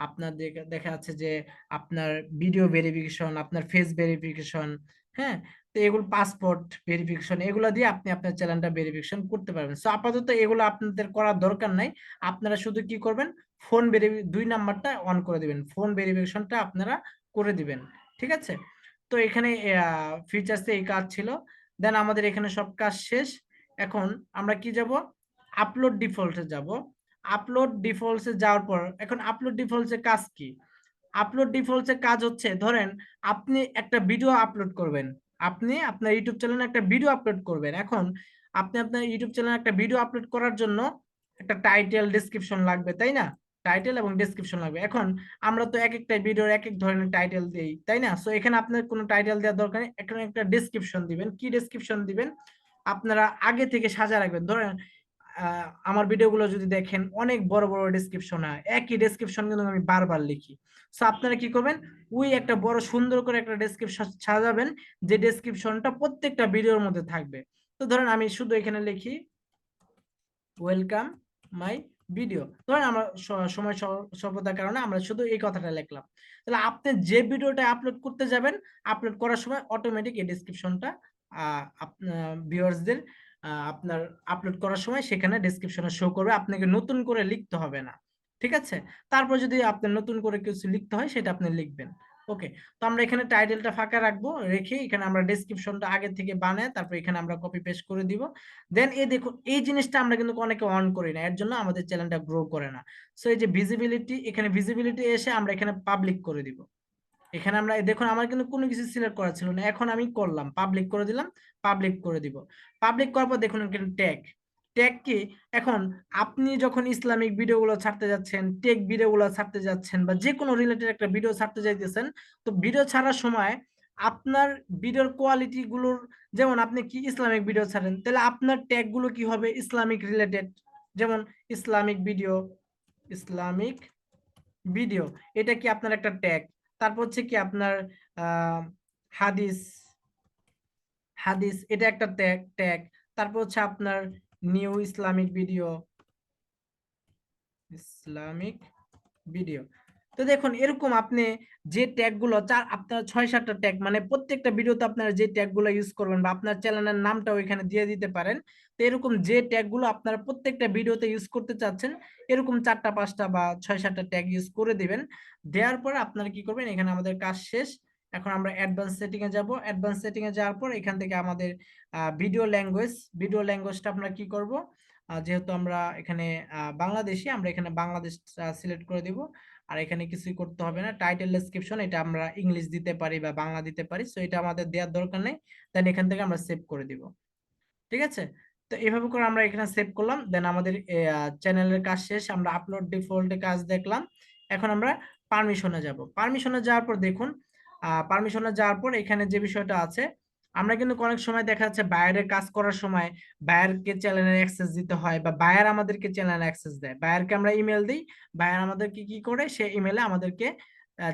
আপনার দেখা যাচ্ছে যে আপনার ভিডিও ভেরিফিকেশন, আপনার ফেস ভেরিফিকেশন, হ্যাঁ, তো এগুলো পাসপোর্ট ভেরিফিকেশন, এগুলো দিয়ে আপনি আপনার চ্যানেলটা ভেরিফিকেশন করতে পারবেন। সো আপাতত এগুলো আপনাদের করার দরকার নাই, আপনারা শুধু কি করবেন, ফোন 2 নাম্বারটা অন করে দিবেন, ফোন ভেরিফিকেশনটা আপনারা করে দিবেন, ঠিক আছে। তো এখানে ফিচার্সে এই কাজ ছিল। দেন আমাদের এখানে সব কাজ শেষ। এখন আমরা কি যাব, আপলোড ডিফল্টে যাব। আপলোড ডিফল্টসে যাওয়ার পর এখন আপলোড ডিফল্টসের কাজ কি, আপলোড ডিফল্টসের কাজ হচ্ছে, ধরেন আপনি একটা ভিডিও আপলোড করবেন, আপনি আপনার ইউটিউব চ্যানেলে একটা ভিডিও আপলোড করবেন। এখন আপনি আপনার ইউটিউব চ্যানেলে একটা ভিডিও আপলোড করার জন্য একটা টাইটেল ডেসক্রিপশন লাগবে, তাই না, টাইটেল এবং ডেসক্রিপশন লাগবে। এখন আমরা তো এক একটা ভিডিওর এক এক ধরনের টাইটেল দেই, তাই না। সো এখানে আপনার কোনো টাইটেল দেওয়ার দরকার নেই, এখানে একটা ডেসক্রিপশন দিবেন। কি ডেসক্রিপশন দিবেন, আপনারা আগে থেকে সাজা রাখবেন। ধরেন আমার ভিডিওগুলো যদি দেখেন অনেক বড় বড় ডেসক্রিপশন হয়, একই ডেসক্রিপশন কিন্তু আমি বারবার লিখি। সো আপনারা কি করবেন, ওই একটা বড় সুন্দর করে একটা ডেসক্রিপশন সাজাবেন, যে ডেসক্রিপশনটা প্রত্যেকটা ভিডিওর মধ্যে থাকবে। তো ধরেন আমি শুধু এখানে লিখি ওয়েলকাম মাই ভিডিও, ধরেন আমরা সময় স্বল্পতার কারণে আমরা শুধু এই কথাটা লিখলাম। তাহলে আপনি যে ভিডিওটা আপলোড করতে যাবেন, আপলোড করার সময় অটোমেটিক এই ডেসক্রিপশনটা আপনার ভিউয়ার্সদের আপনার আপলোড করার সময় সেখানে ডেসক্রিপশনে শো করবে, আপনাকে নতুন করে লিখতে হবে না, ঠিক আছে। তারপর যদি আপনার নতুন করে কিছু লিখতে হয় সেটা আপনি লিখবেন। ওকে, তো আমরা এখানে টাইটেলটা ফাঁকা রাখবো, রেখে এখানে আমরা ডেসক্রিপশনটা আগে থেকে বানায় তারপর এখানে আমরা কপি পেস্ট করে দিব। দেন এই দেখুন এই জিনিসটা আমরা কিন্তু অনেকে অন করি না, এর জন্য আমাদের চ্যানেলটা গ্রো করে না। সো এই যে ভিজিবিলিটি, এখানে ভিজিবিলিটি এসে আমরা এখানে পাবলিক করে দিব। এখানে আমরা দেখুন আমার কিন্তু কোনো কিছু সিলেক্ট করা ছিল না, এখন আমি করলাম পাবলিক করে দিলাম, পাবলিক করে দিব। পাবলিক করার পর দেখুন এখানে ট্যাগ, ট্যাগ কি, এখন আপনি যখন ইসলামিক ভিডিওগুলো ছাড়তে যাচ্ছেন, টেক ভিডিওগুলো ছাড়তে যাচ্ছেন বা যে কোনো রিলেটেড একটা ভিডিও ছাড়তে যাইতেছেন, তো ভিডিও ছাড়ার সময় আপনার ভিডিওর কোয়ালিটি গুলোর, যেমন আপনি কি ইসলামিক ভিডিও ছাড়েন তাহলে আপনার ট্যাগ গুলো কি হবে, ইসলামিক রিলেটেড, যেমন ইসলামিক ভিডিও, ইসলামিক ভিডিও, এটা কি আপনার একটা ট্যাগ। তারপর হচ্ছে কি আপনার আহ হাদিস, হাদিস এটা একটা ট্যাগ ট্যাগ। তারপর হচ্ছে আপনার new Islamic video, Islamic video. তো দেখুন এরকম আপনি যে ট্যাগ গুলো আপনার 6-7টা ট্যাগ, মানে প্রত্যেকটা ভিডিওতে আপনারা যে ট্যাগ গুলো ইউজ করবেন বা আপনার চ্যানেলের নামটাও এখানে দিয়ে দিতে পারেন। তো এরকম যে ট্যাগ গুলো আপনারা প্রত্যেকটা ভিডিওতে ইউজ করতে চাচ্ছেন, এরকম 4টা 5টা বা 6-7টা ট্যাগ ইউজ করে দিবেন। দেওয়ার পর আপনারা কি করবেন, এখানে আমাদের কাজ শেষ। এখন আমরা অ্যাডভান্স সেটিং এ যাব। অ্যাডভান্স সেটিং এ যাওয়ার পর এখান থেকে আমাদের ভিডিও ল্যাঙ্গুয়েজটা আমরা কি করব, যেহেতু আমরা এখানে বাংলাদেশি, আমরা এখানে বাংলাদেশ সিলেক্ট করে দিব। আর এখানে কিছুই করতে হবে না। টাইটেল ডেসক্রিপশন এটা আমরা ইংলিশ দিতে পারি বা বাংলা দিতে পারি, সো এটা আমাদের দেওয়ার দরকার নেই। দেন এখান থেকে আমরা সেভ করে দিব। ঠিক আছে, তো এইভাবে করে আমরা এখানে সেভ করলাম। দেন আমাদের চ্যানেলের কাজ শেষ, আমরা আপলোড ডিফল্টে কাজ দেখলাম। এখন আমরা পারমিশনে যাব। পারমিশনে যাওয়ার পর দেখুন, পারমিশনে যাওয়ার পর এখানে যে বিষয়টা আছে, আমরা কিন্তু অনেক সময় দেখা যাচ্ছে বায়ারের কাজ করার সময় বায়ারকে চ্যানেলের অ্যাক্সেস দিতে হয়, বা বায়ার আমাদেরকে চ্যানেল অ্যাক্সেস দেয়। বায়ারকে আমরা ইমেল দিই, বায়ার আমাদেরকে কি করে, সে ইমেলে আমাদেরকে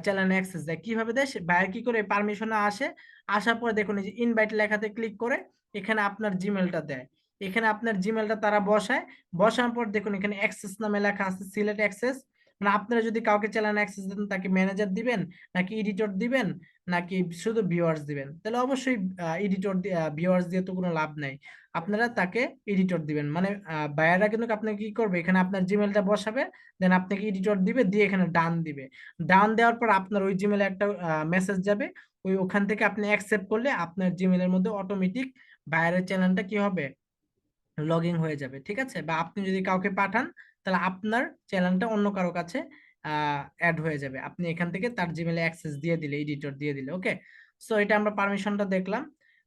চ্যানেলে অ্যাক্সেস দেয়। কিভাবে দেয়, বায়ার কি করে পারমিশনে আসে, আসার পর দেখুন এই যে ইনভাইট লেখাতে ক্লিক করে এখানে আপনার জিমেলটা দেয়। এখানে আপনার জিমেলটা তারা বসায়, বসানোর পর দেখুন এখানে অ্যাক্সেস নামে লেখা আছে, সিলেক্ট অ্যাক্সেস। মানে আপনারা যদি কাউকে চ্যানেল অ্যাক্সেস দেন, তাকে ম্যানেজার দিবেন নাকি এডিটর দিবেন নাকি শুধু ভিউয়ার্স দিবেন, তাহলে অবশ্যই এডিটর ভিউয়ার্স দিয়ে তো কোনো লাভ নাই, আপনারা তাকে এডিটর দিবেন। মানে বায়াররা কিন্তু আপনাকে কি করবে, এখানে আপনার জিমেলটা বসাবে, দেন আপনাকে এডিটর দিবে, দিয়ে এখানে ডান দিবে। ডান দেওয়ার পর আপনার ওই জিমেলে একটা মেসেজ যাবে, ওখান থেকে আপনি অ্যাকসেপ্ট করলে আপনার জিমেলের মধ্যে অটোমেটিক বায়ারের চ্যানেলটা কি হবে, লগ ইন হয়ে যাবে। ঠিক আছে, বা আপনি যদি কাউকে পাঠান তাহলে আপনার চ্যানেলটা অন্য কারো কাছে অ্যাড হয়ে যাবে, আপনি এখান থেকে তার জিমেলে অ্যাক্সেস দিয়ে দিলে, এডিটর দিয়ে দিলে। ওকে, সো এটা আমরা পারমিশনটা দেখলাম।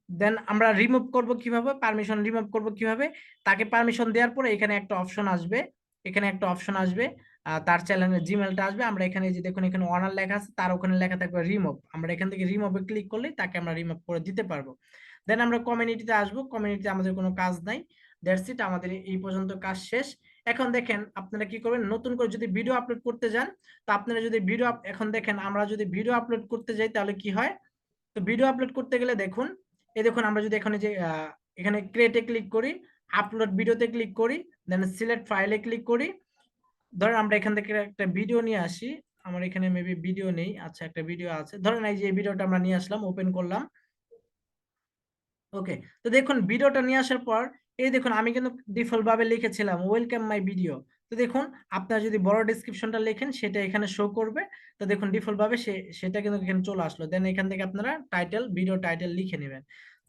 দেন আমরা রিমুভ করব কিভাবে, পারমিশন রিমুভ করব কিভাবে, তাকে পারমিশন দেওয়ার পরে এখানে একটা অপশন আসবে, এখানে একটা অপশন আসবে, তার চ্যানেলের জিমেলটা আসবে। আমরা এখানে এই যে দেখুন এখানে অনার লেখা আছে, তার ওখানে লেখা থাকবে রিমুভ, আমরা এখান থেকে রিমুভে ক্লিক করলেই তাকে আমরা রিমুভ করে দিতে পারবো। দেন আমরা কমিউনিটিতে আসবো, কমিউনিটিতে আমাদের কোনো কাজ নাই। দ্যাটস ইট, আমাদের এই পর্যন্ত কাজ শেষ। এখন দেখেন আপনারা কি করবেন, নতুন করে যদি ভিডিও আপলোড করতে যান, তো আপনারা যদি এখন দেখেন আমরা যদি ভিডিও আপলোড করতে যাই তাহলে কি হয়। তো ভিডিও আপলোড করতে গেলে দেখুন, এই দেখুন আমরা যদি এখানে যে এখানে ক্রিয়েটে ক্লিক করি, আপলোড ভিডিওতে ক্লিক করি, দেন সিলেক্ট ফাইলে ক্লিক করি। ধরেন আমরা এখান থেকে একটা ভিডিও নিয়ে আসি, আমার এখানে মেবি ভিডিও নেই, আচ্ছা একটা ভিডিও আছে, ধরেন এই যে এই ভিডিওটা আমরা নিয়ে আসলাম, ওপেন করলাম। ওকে, তো দেখুন ভিডিওটা নিয়ে আসার পর এই দেখুন আমি কিন্তু ডিফল্ট ভাবে লিখেছিলাম ওয়েলকাম মাই ভিডিও। তো দেখুন আপনারা যদি বড় ডেসক্রিপশনটা লেখেন সেটা এখানে শো করবে। তো দেখুন ডিফল্ট ভাবে সেটা কিন্তু এখানে চলে আসলো। দেন এখান থেকে আপনারা ভিডিও টাইটেল লিখে নেবেন।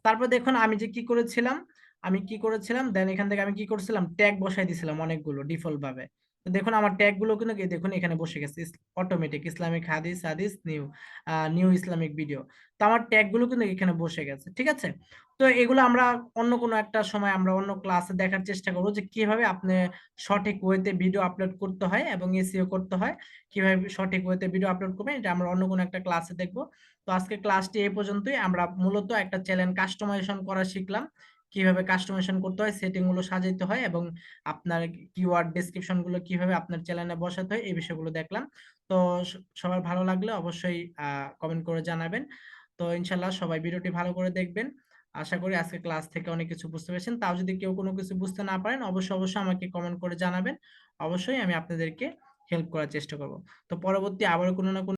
তারপর দেখুন আমি যে কি করেছিলাম, দেন এখান থেকে আমি কি করছিলাম, ট্যাগ বসাই দিয়েছিলাম অনেকগুলো ডিফল্ট ভাবে। তো দেখুন আমার ট্যাগ গুলো কিন্তু দেখুন এখানে বসে গেছে, অটোমেটিক ইসলামিক হাদিস, নিউ ইসলামিক ভিডিও। তো আমার ট্যাগ গুলো কিন্তু এখানে বসে গেছে। ঠিক আছে, তো এগুলো আমরা অন্য কোনো একটা সময় আমরা অন্য ক্লাসে দেখার চেষ্টা করবো যে কিভাবে আপনি সঠিক ওয়েতে ভিডিও আপলোড করতে হয় এবং এসইও করতে হয়, কিভাবে সঠিক ওয়েতে ভিডিও আপলোড করবেন, এটা আমরা অন্য কোনো একটা ক্লাসে দেখবো। তো আজকে ক্লাসটি এই পর্যন্তই। আমরা মূলত একটা চ্যানেল কাস্টমাইজেশন করা শিখলাম, কিভাবে কাস্টমাইজেশন করতে হয়, সেটিং গুলো সাজাইতে হয়, এবং আপনার কিওয়ার্ড ডেসক্রিপশন গুলো কিভাবে আপনার চ্যানেলে বসাতে হয়, এই বিষয়গুলো দেখলাম। তো সবার ভালো লাগলে অবশ্যই কমেন্ট করে জানাবেন। তো ইনশাল্লাহ সবাই ভিডিওটি ভালো করে দেখবেন। আশা করি আজকে ক্লাস থেকে অনেক কিছু বুঝতে পেরেছেন। তাও যদি কেউ কোনো কিছু বুঝতে না পারেন অবশ্যই আমাকে কমেন্ট করে জানাবেন, অবশ্যই আমি আপনাদেরকে হেল্প করার চেষ্টা করব। তো পরবর্তী আবারও কোনো না কোনো